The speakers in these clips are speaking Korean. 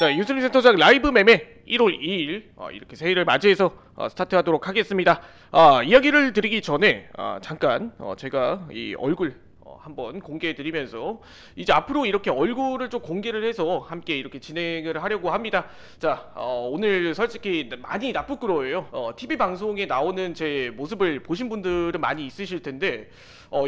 자, 유슬림 센터장 라이브 매매 1월 2일 이렇게 새해를 맞이해서 스타트하도록 하겠습니다. 이야기를 드리기 전에 잠깐 제가 이 얼굴 한번 공개해드리면서 이제 앞으로 이렇게 얼굴을 좀 공개를 해서 함께 이렇게 진행을 하려고 합니다. 자, 오늘 솔직히 많이 나쁘끄러워요. TV 방송에 나오는 제 모습을 보신 분들은 많이 있으실 텐데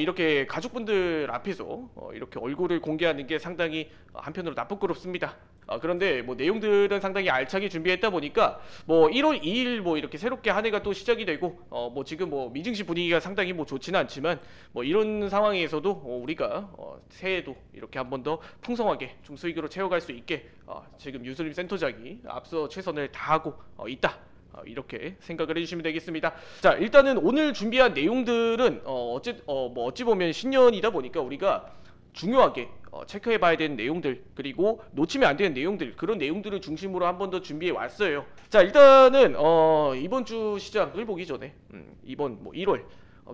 이렇게 가족분들 앞에서 이렇게 얼굴을 공개하는 게 상당히 한편으로 나쁘끄럽습니다. 그런데 뭐 내용들은 상당히 알차게 준비했다 보니까 뭐 1월 2일 뭐 이렇게 새롭게 한 해가 또 시작이 되고 뭐 지금 뭐 미증시 분위기가 상당히 뭐 좋지는 않지만 뭐 이런 상황에서도 우리가 새해도 이렇게 한 번 더 풍성하게 좀 수익으로 채워갈 수 있게 지금 유슬림 센터장이 앞서 최선을 다하고 있다. 이렇게 생각을 해주시면 되겠습니다. 자, 일단은 오늘 준비한 내용들은 어찌 보면 신년이다 보니까 우리가 중요하게 체크해봐야 되는 내용들, 그리고 놓치면 안 되는 내용들, 그런 내용들을 중심으로 한 번 더 준비해 왔어요. 자, 일단은 이번 주 시장을 보기 전에 이번 1월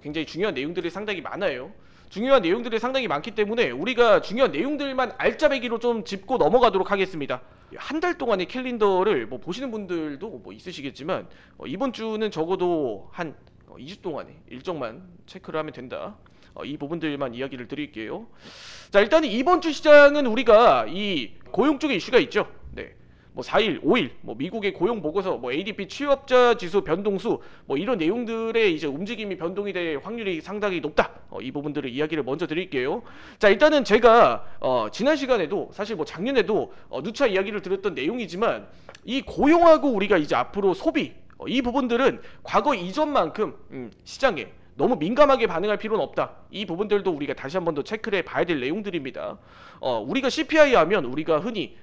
굉장히 중요한 내용들이 상당히 많아요. 중요한 내용들이 상당히 많기 때문에 우리가 중요한 내용들만 알짜배기로 좀 짚고 넘어가도록 하겠습니다. 한 달 동안의 캘린더를 뭐 보시는 분들도 뭐 있으시겠지만 이번 주는 적어도 한 2주 동안의 일정만 체크를 하면 된다. 이 부분들만 이야기를 드릴게요. 자, 일단 이번 주 시장은 우리가 이 고용 쪽에 이슈가 있죠. 네. 뭐 4일, 5일, 뭐 미국의 고용 보고서, 뭐 ADP 취업자 지수 변동수, 뭐 이런 내용들의 이제 움직임이 변동이 될 확률이 상당히 높다. 이 부분들을 이야기를 먼저 드릴게요. 자, 일단은 제가 지난 시간에도 사실 뭐 작년에도 누차 이야기를 드렸던 내용이지만 이 고용하고 우리가 이제 앞으로 소비 이 부분들은 과거 이전만큼 시장에 너무 민감하게 반응할 필요는 없다. 이 부분들도 우리가 다시 한 번 더 체크를 해봐야 될 내용들입니다. 우리가 CPI 하면 우리가 흔히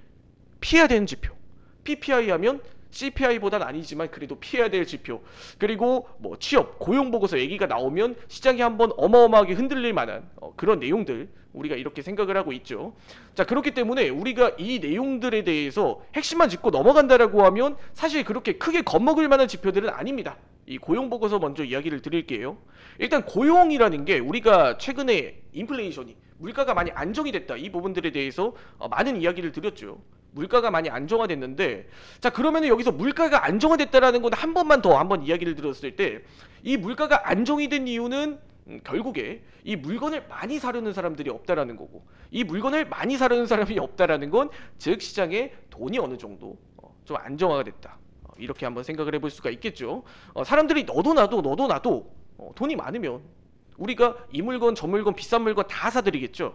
피해야 되는 지표, PPI 하면 CPI보다는 아니지만 그래도 피해야 될 지표, 그리고 뭐 취업, 고용 보고서 얘기가 나오면 시장이 한번 어마어마하게 흔들릴 만한 그런 내용들 우리가 이렇게 생각을 하고 있죠. 자, 그렇기 때문에 우리가 이 내용들에 대해서 핵심만 짚고 넘어간다라고 하면 사실 그렇게 크게 겁먹을 만한 지표들은 아닙니다. 이 고용 보고서 먼저 이야기를 드릴게요. 일단 고용이라는 게 우리가 최근에 인플레이션이 물가가 많이 안정이 됐다, 이 부분들에 대해서 많은 이야기를 드렸죠. 물가가 많이 안정화됐는데, 자, 그러면 여기서 물가가 안정화됐다라는 건 한 번만 더 한번 이야기를 들었을 때 이 물가가 안정이 된 이유는 결국에 이 물건을 많이 사려는 사람들이 없다라는 거고, 이 물건을 많이 사려는 사람이 없다라는 건 즉 시장에 돈이 어느 정도 좀 안정화가 됐다. 이렇게 한번 생각을 해볼 수가 있겠죠. 사람들이 너도 나도 돈이 많으면 우리가 이 물건 저 물건 비싼 물건 다 사드리겠죠.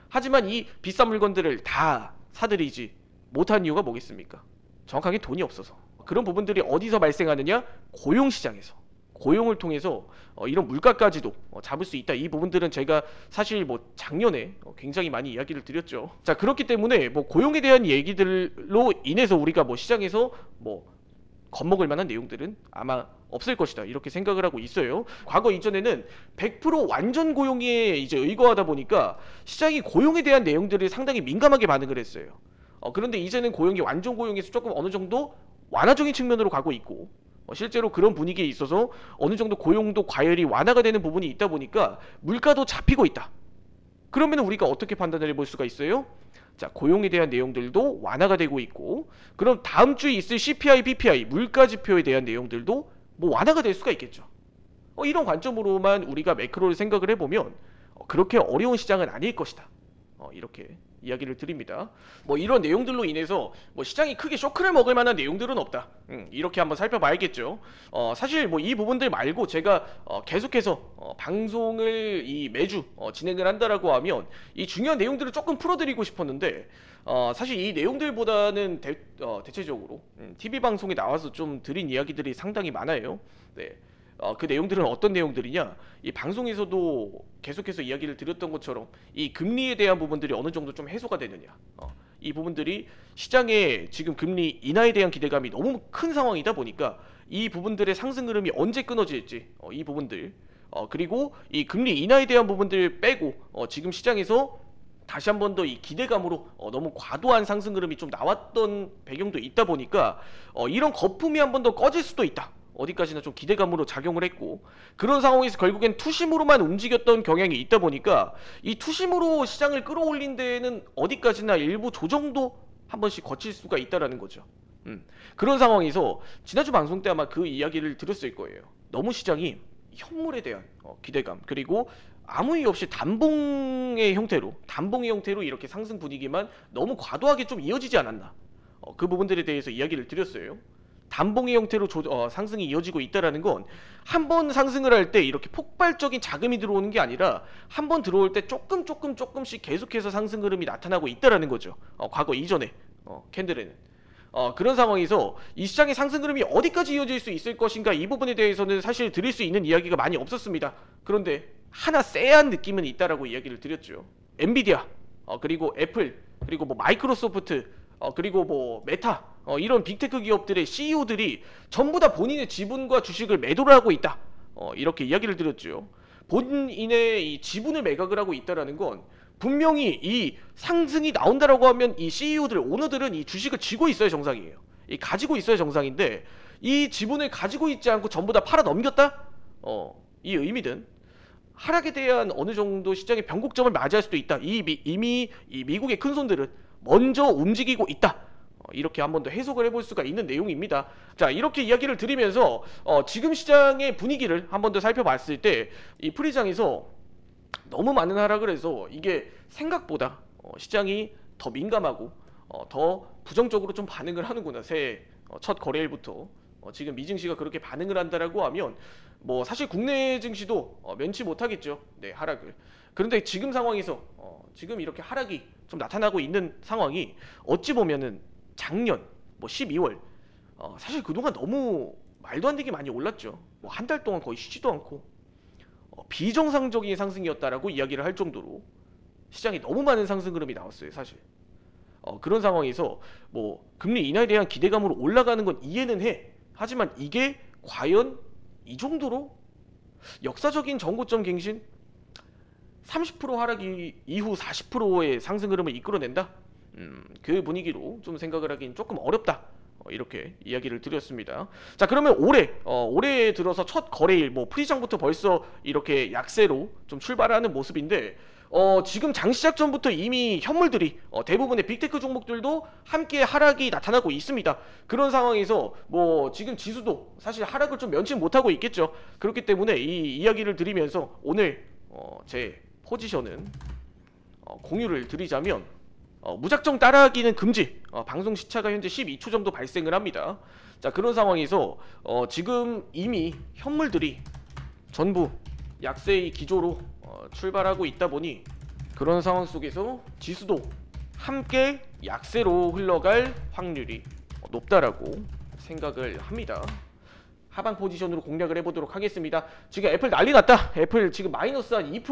하지만 이 비싼 물건들을 다 사드리지 못한 이유가 뭐겠습니까? 정확하게 돈이 없어서. 그런 부분들이 어디서 발생하느냐? 고용시장에서. 고용을 통해서 이런 물가까지도 잡을 수 있다. 이 부분들은 제가 사실 뭐 작년에 굉장히 많이 이야기를 드렸죠. 자, 그렇기 때문에 뭐 고용에 대한 얘기들로 인해서 우리가 뭐 시장에서 뭐 겁먹을 만한 내용들은 아마 없을 것이다, 이렇게 생각을 하고 있어요. 과거 이전에는 100% 완전 고용에 이제 의거하다 보니까 시장이 고용에 대한 내용들을 상당히 민감하게 반응을 했어요. 그런데 이제는 고용이 완전 고용에서 조금 어느 정도 완화적인 측면으로 가고 있고, 실제로 그런 분위기에 있어서 어느 정도 고용도 과열이 완화가 되는 부분이 있다 보니까 물가도 잡히고 있다. 그러면 우리가 어떻게 판단을 해볼 수가 있어요? 자, 고용에 대한 내용들도 완화가 되고 있고, 그럼 다음 주에 있을 CPI, PPI, 물가 지표에 대한 내용들도 뭐 완화가 될 수가 있겠죠. 이런 관점으로만 우리가 매크로를 생각을 해보면 그렇게 어려운 시장은 아닐 것이다. 이렇게 이야기를 드립니다. 뭐 이런 내용들로 인해서 뭐 시장이 크게 쇼크를 먹을 만한 내용들은 없다. 이렇게 한번 살펴봐야겠죠. 사실 뭐 이 부분들 말고 제가 계속해서 방송을 이 매주 진행을 한다라고 하면 이 중요한 내용들을 조금 풀어드리고 싶었는데 사실 이 내용들보다는 대체적으로 TV 방송에 나와서 좀 드린 이야기들이 상당히 많아요. 네. 그 내용들은 어떤 내용들이냐, 이 방송에서도 계속해서 이야기를 드렸던 것처럼 이 금리에 대한 부분들이 어느 정도 좀 해소가 되느냐, 이 부분들이 시장에 지금 금리 인하에 대한 기대감이 너무 큰 상황이다 보니까 이 부분들의 상승 흐름이 언제 끊어질지, 이 부분들, 그리고 이 금리 인하에 대한 부분들 빼고 지금 시장에서 다시 한 번 더 이 기대감으로 너무 과도한 상승 흐름이 좀 나왔던 배경도 있다 보니까 이런 거품이 한 번 더 꺼질 수도 있다. 어디까지나 좀 기대감으로 작용을 했고, 그런 상황에서 결국엔 투심으로만 움직였던 경향이 있다 보니까 이 투심으로 시장을 끌어올린 데에는 어디까지나 일부 조정도 한 번씩 거칠 수가 있다라는 거죠. 그런 상황에서 지난주 방송 때 아마 그 이야기를 들었을 거예요. 너무 시장이 현물에 대한 기대감, 그리고 아무 이유 없이 단봉의 형태로 이렇게 상승 분위기만 너무 과도하게 좀 이어지지 않았나, 그 부분들에 대해서 이야기를 드렸어요. 단봉의 형태로 상승이 이어지고 있다라는 건 한 번 상승을 할 때 이렇게 폭발적인 자금이 들어오는 게 아니라 한 번 들어올 때 조금씩 계속해서 상승 흐름이 나타나고 있다라는 거죠. 과거 이전에 캔들에는 그런 상황에서 이 시장의 상승 흐름이 어디까지 이어질 수 있을 것인가, 이 부분에 대해서는 사실 드릴 수 있는 이야기가 많이 없었습니다. 그런데 하나 쎄한 느낌은 있다라고 이야기를 드렸죠. 엔비디아, 그리고 애플, 그리고 뭐 마이크로소프트, 그리고 뭐 메타, 이런 빅테크 기업들의 CEO들이 전부 다 본인의 지분과 주식을 매도를 하고 있다, 이렇게 이야기를 드렸죠. 본인의 이 지분을 매각을 하고 있다라는 건 분명히 이 상승이 나온다라고 하면 이 CEO들, 오너들은 이 주식을 쥐고 있어야 정상이에요. 가지고 있어야 정상인데 이 지분을 가지고 있지 않고 전부 다 팔아 넘겼다? 이 의미든 하락에 대한 어느 정도 시장의 변곡점을 맞이할 수도 있다. 이미 이 미국의 큰 손들은 먼저 움직이고 있다. 이렇게 한 번 더 해석을 해볼 수가 있는 내용입니다. 자, 이렇게 이야기를 드리면서 지금 시장의 분위기를 한 번 더 살펴봤을 때 이 프리장에서 너무 많은 하락을 해서 이게 생각보다 시장이 더 민감하고 더 부정적으로 좀 반응을 하는구나. 새해 첫 거래일부터 지금 미증시가 그렇게 반응을 한다라고 하면 뭐 사실 국내 증시도 면치 못하겠죠. 네, 하락을. 그런데 지금 상황에서 지금 이렇게 하락이 좀 나타나고 있는 상황이 어찌 보면은 작년 뭐 12월 사실 그동안 너무 말도 안 되게 많이 올랐죠. 뭐 한 달 동안 거의 쉬지도 않고 비정상적인 상승이었다라고 이야기를 할 정도로 시장에 너무 많은 상승 흐름이 나왔어요, 사실. 그런 상황에서 뭐 금리 인하에 대한 기대감으로 올라가는 건 이해는 해. 하지만 이게 과연 이 정도로 역사적인 전고점 갱신 30% 하락 이후 40%의 상승 흐름을 이끌어낸다? 그 분위기로 좀 생각을 하긴 조금 어렵다. 이렇게 이야기를 드렸습니다. 자, 그러면 올해 들어서 첫 거래일 뭐 프리장부터 벌써 이렇게 약세로 좀 출발하는 모습인데 지금 장 시작 전부터 이미 현물들이 대부분의 빅테크 종목들도 함께 하락이 나타나고 있습니다. 그런 상황에서 뭐 지금 지수도 사실 하락을 좀 면치 못하고 있겠죠. 그렇기 때문에 이 이야기를 드리면서 오늘 제 포지션은 공유를 드리자면 무작정 따라하기는 금지. 방송 시차가 현재 12초 정도 발생을 합니다. 자, 그런 상황에서 지금 이미 현물들이 전부 약세의 기조로 출발하고 있다 보니 그런 상황 속에서 지수도 함께 약세로 흘러갈 확률이 높다라고 생각을 합니다. 하방 포지션으로 공략을 해보도록 하겠습니다. 지금 애플 난리 났다. 애플 지금 마이너스 한 2%,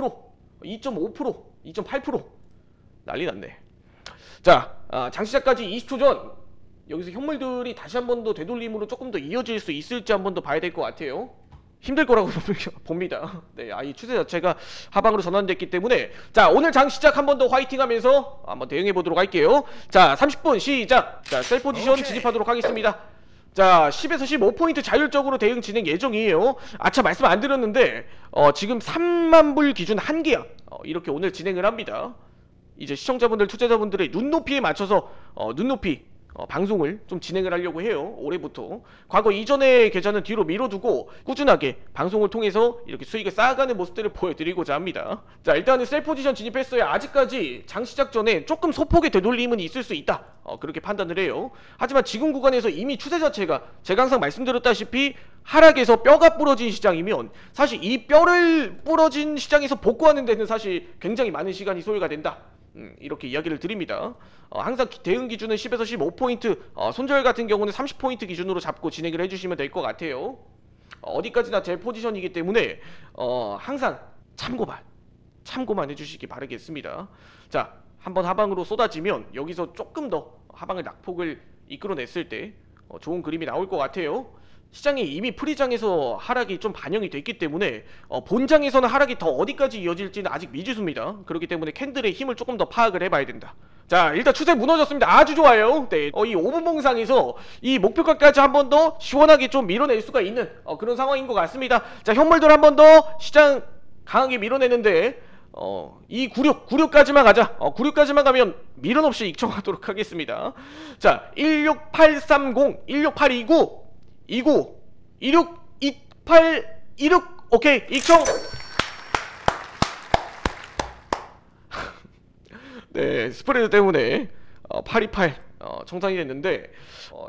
2.5%, 2.8% 난리 났네. 자, 장시작까지 20초 전 여기서 현물들이 다시 한 번 더 되돌림으로 조금 더 이어질 수 있을지 한 번 더 봐야 될 것 같아요. 힘들 거라고 봅니다. 네, 이 추세 자체가 하방으로 전환됐기 때문에 자, 오늘 장 시작 한 번 더 화이팅하면서 한번 대응해 보도록 할게요. 자, 30분 시작. 자, 셀 포지션 진입하도록 하겠습니다. 자, 10에서 15포인트 자율적으로 대응 진행 예정이에요. 아차, 말씀 안 드렸는데 지금 3만 불 기준 한 계약 이렇게 오늘 진행을 합니다. 이제 시청자분들, 투자자분들의 눈높이에 맞춰서 눈높이 방송을 좀 진행을 하려고 해요. 올해부터. 과거 이전의 계좌는 뒤로 밀어두고 꾸준하게 방송을 통해서 이렇게 수익을 쌓아가는 모습들을 보여드리고자 합니다. 자, 일단은 셀 포지션 진입했어요. 아직까지 장 시작 전에 조금 소폭의 되돌림은 있을 수 있다. 그렇게 판단을 해요. 하지만 지금 구간에서 이미 추세 자체가 제가 항상 말씀드렸다시피 하락에서 뼈가 부러진 시장이면 사실 이 뼈를 부러진 시장에서 복구하는 데는 사실 굉장히 많은 시간이 소요가 된다. 이렇게 이야기를 드립니다. 항상 대응 기준은 10에서 15포인트, 손절 같은 경우는 30포인트 기준으로 잡고 진행을 해주시면 될 것 같아요. 어디까지나 제 포지션이기 때문에 항상 참고만 해주시기 바라겠습니다. 자, 한번 하방으로 쏟아지면 여기서 조금 더 하방을 낙폭을 이끌어냈을 때 좋은 그림이 나올 것 같아요. 시장이 이미 프리장에서 하락이 좀 반영이 됐기 때문에 본장에서는 하락이 더 어디까지 이어질지는 아직 미지수입니다. 그렇기 때문에 캔들의 힘을 조금 더 파악을 해봐야 된다. 자, 일단 추세 무너졌습니다. 아주 좋아요. 네, 이 5분 봉상에서 이 목표가까지 한 번 더 시원하게 좀 밀어낼 수가 있는 그런 상황인 것 같습니다. 자, 현물들 한 번 더 시장 강하게 밀어내는데 이 96까지만 가자. 96까지만 가면 미련 없이 익청하도록 하겠습니다. 자, 16830, 16829, 29, 26, 28, 26. 오케이, 익청. 네, 스프레드 때문에 828 청산이 됐는데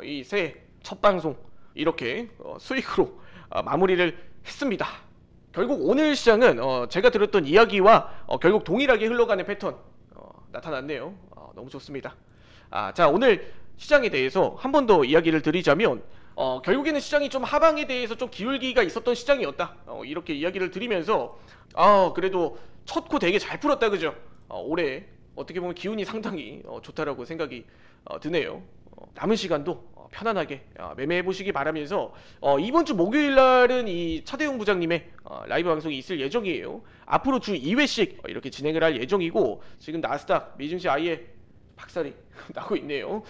이 새해 첫 방송 이렇게 수익으로 마무리를 했습니다. 결국 오늘 시장은 제가 들었던 이야기와 결국 동일하게 흘러가는 패턴 나타났네요. 너무 좋습니다. 자, 오늘 시장에 대해서 한 번 더 이야기를 드리자면 결국에는 시장이 좀 하방에 대해서 좀 기울기가 있었던 시장이었다. 이렇게 이야기를 드리면서 그래도 첫 코 되게 잘 풀었다, 그죠? 올해 어떻게 보면 기운이 상당히 좋다라고 생각이 드네요. 남은 시간도 편안하게 매매해 보시기 바라면서 이번 주 목요일 날은 이 차대용 부장님의 라이브 방송이 있을 예정이에요. 앞으로 주 2회씩 이렇게 진행을 할 예정이고, 지금 나스닥 미증시 아예 박살이 나고 있네요.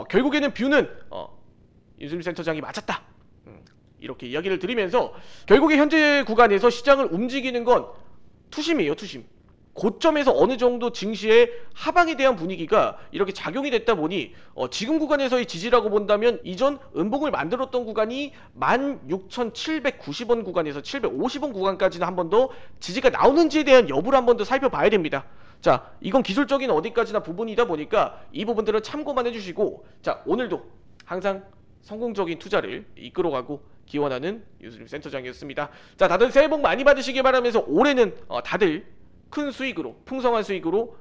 결국에는 뷰는 윤수림 센터장이 맞았다. 이렇게 이야기를 드리면서 결국에 현재 구간에서 시장을 움직이는 건 투심이에요, 투심. 고점에서 어느 정도 증시의 하방에 대한 분위기가 이렇게 작용이 됐다 보니 지금 구간에서의 지지라고 본다면 이전 음봉을 만들었던 구간이 16,790원 구간에서 750원 구간까지는 한 번 더 지지가 나오는지에 대한 여부를 한 번 더 살펴봐야 됩니다. 자, 이건 기술적인 어디까지나 부분이다 보니까 이 부분들은 참고만 해주시고, 자, 오늘도 항상 성공적인 투자를 이끌어가고 기원하는 윤수림 센터장이었습니다. 자, 다들 새해 복 많이 받으시길 바라면서 올해는 다들 큰 수익으로, 풍성한 수익으로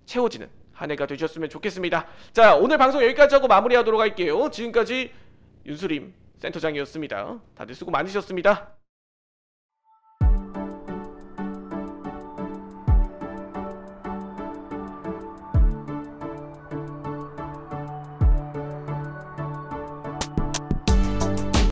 채워지는 한 해가 되셨으면 좋겠습니다. 자, 오늘 방송 여기까지 하고 마무리하도록 할게요. 지금까지 윤수림 센터장이었습니다. 다들 수고 많으셨습니다.